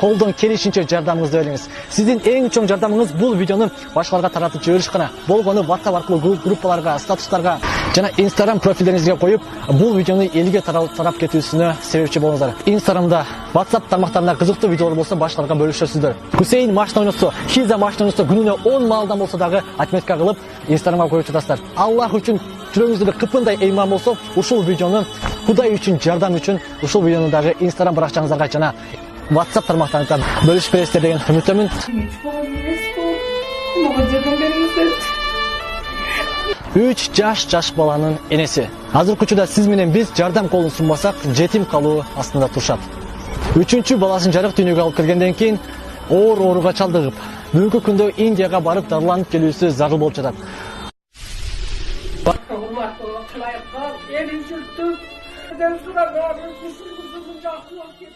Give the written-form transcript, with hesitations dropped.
Колдон келишинче жардамыңызды бериңиз. Сиздин эң чоң жардамыңыз бул видеону башкаларга таратып жибериш гана. Болгону WhatsApp аркылуу группаларга, статустарга жана Instagram профилдериңизге коюп, бул видеону элге тарап кетүүсүнө себепчи болуңуздар. Instagramда, WhatsApp тармактарында кызыктуу видеолор болсо башкаларга бөлүшөсүздөр. Хусейн машина ойносо, Хиза машина ойносо күнүнө 10 маалдан болсо дагы отметка кылып Instagramга коюп жатасыздар. Аллах үчүн жүрөгүңүздө кыпындай ыйман болсо, ушул видеону Кудай үчүн, жардам үчүн ушул видеону дагы Instagram баракчаңыздарга жана WhatsApp тармактарында бөлүшүп бересиздер деген үмүттөмүн. 3 жаш баланын энеси. Азыркы учурда сиз менен биз жардам колун сунбасак, жетим калуу астында турушат. 3-чү баласын жарык дүйнөгө алып келгенден кийин ооруга чалдыгып, бүгүнкү күндө Индияга барып дарыланып келүүсү зарыл болуп жатат. Elin sürttü. Eden suda doğru, kuşun kuşun